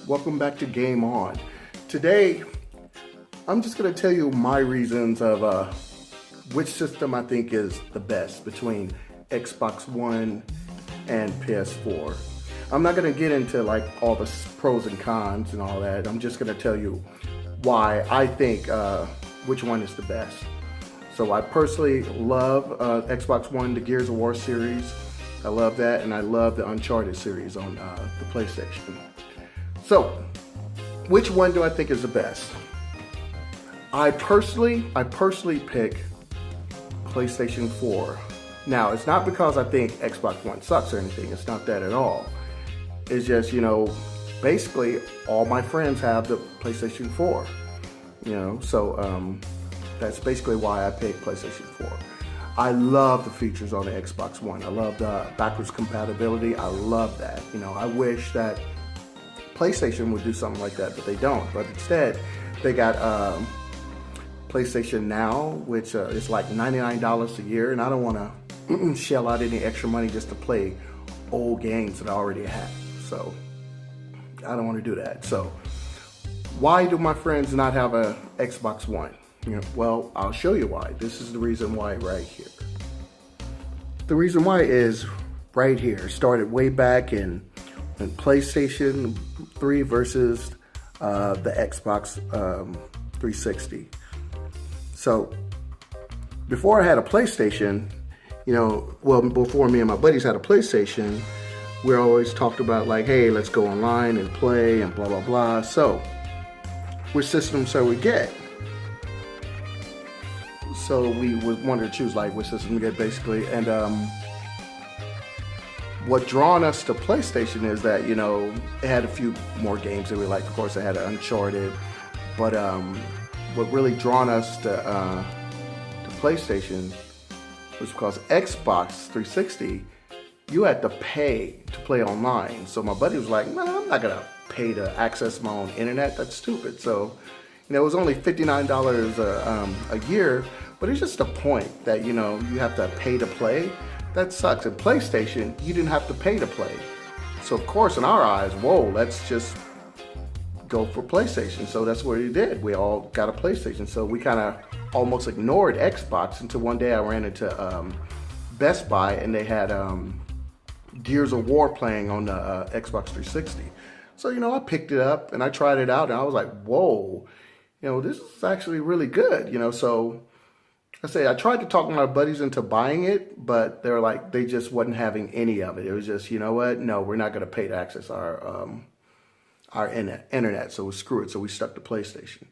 welcome back to Game On. Today, I'm just going to tell you my reasons of which system I think is the best between Xbox One and PS4. I'm not going to get into like all the pros and cons and all that. I'm just going to tell you why I think which one is the best. So I personally love Xbox One, the Gears of War series. I love that, and I love the Uncharted series on the PlayStation. So, which one do I think is the best? I personally pick PlayStation 4. Now, it's not because I think Xbox One sucks or anything. It's not that at all. It's just, you know, basically all my friends have the PlayStation 4. You know, so that's basically why I picked PlayStation 4. I love the features on the Xbox One. I love the backwards compatibility. I love that. You know, I wish that PlayStation would do something like that, but they don't. But instead, they got PlayStation Now, which is like $99 a year, and I don't want to shell out any extra money just to play old games that I already have. So I don't want to do that. So why do my friends not have a Xbox One? You know, well, I'll show you why. This is the reason why right here. The reason why is right here. It started way back in PlayStation 3 versus the Xbox 360. So before I had a PlayStation, you know, well, before me and my buddies had a PlayStation, we always talked about like, hey, let's go online and play and blah, blah, blah. So which system shall we get? So we wanted to choose like which system to get basically. And what drawn us to PlayStation is that, you know, it had a few more games that we liked. Of course, it had Uncharted. But what really drawn us to PlayStation was because Xbox 360, you had to pay to play online. So my buddy was like, no, I'm not going to pay to access my own internet. That's stupid. So, you know, it was only $59 a year. But it's just a point that, you know, you have to pay to play. That sucks. At PlayStation, you didn't have to pay to play. So, of course, in our eyes, whoa, let's just go for PlayStation. So that's what we did. We all got a PlayStation. So we kind of almost ignored Xbox until one day I ran into Best Buy and they had Gears of War playing on the Xbox 360. So, you know, I picked it up and I tried it out and I was like, whoa, you know, this is actually really good, you know. So I tried to talk my buddies into buying it, but they're like, they just wasn't having any of it. It was just, you know what? No, we're not going to pay to access our internet. So screw it. So we stuck to PlayStation.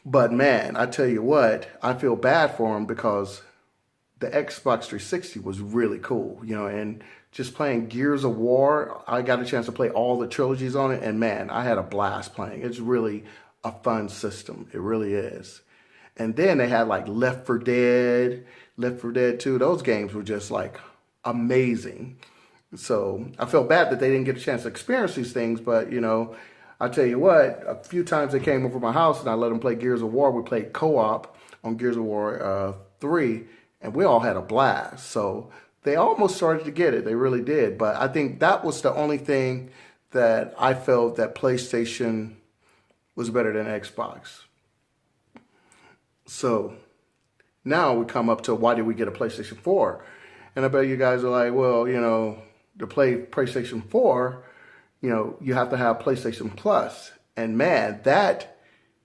But man, I tell you what, I feel bad for them because the Xbox 360 was really cool, you know, and just playing Gears of War, I got a chance to play all the trilogies on it. And man, I had a blast playing. It's really a fun system. It really is. And then they had like Left 4 Dead 2. Those games were just like amazing. So I felt bad that they didn't get a chance to experience these things. But, you know, I tell you what, a few times they came over my house and I let them play Gears of War. We played co-op on Gears of War 3 and we all had a blast. So they almost started to get it. They really did. But I think that was the only thing that I felt that PlayStation was better than Xbox. So now we come up to why did we get a PlayStation 4? And I bet you guys are like, well, you know, to play PlayStation 4, you know, you have to have PlayStation Plus. And man, that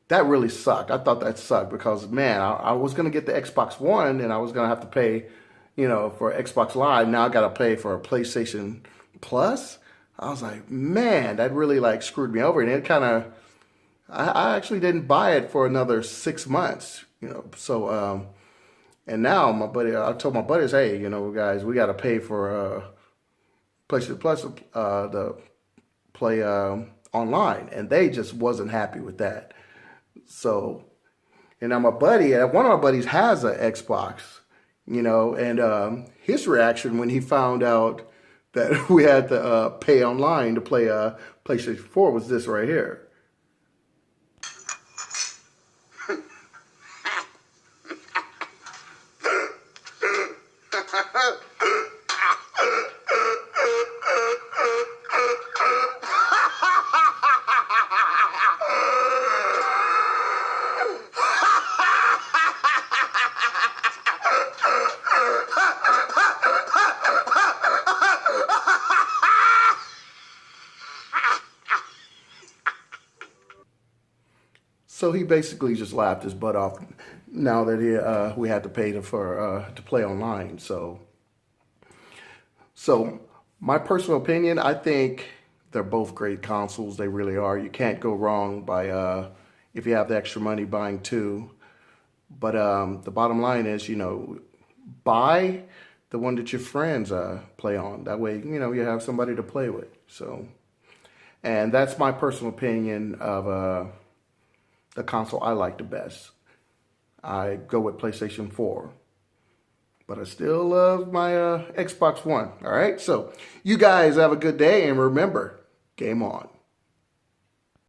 really sucked. I thought that sucked because, man, I was going to get the Xbox One and I was going to have to pay, you know, for Xbox Live. Now I got to pay for a PlayStation Plus. I was like, man, that really like screwed me over. And it kind of, I actually didn't buy it for another 6 months, you know. So, and now I told my buddies, hey, you know, guys, we got to pay for PlayStation Plus to play online, and they just wasn't happy with that. So, and now one of my buddies has an Xbox, you know, and his reaction when he found out that we had to pay online to play PlayStation 4 was this right here. So he basically just laughed his butt off now that we had to pay to play online. So my personal opinion, I think they're both great consoles. They really are. You can't go wrong by if you have the extra money buying two. But the bottom line is, buy the one that your friends play on. That way, you have somebody to play with. So, and that's my personal opinion of the console I like the best. I go with PlayStation 4. But I still love my Xbox One. All right? So you guys have a good day. And remember, game on.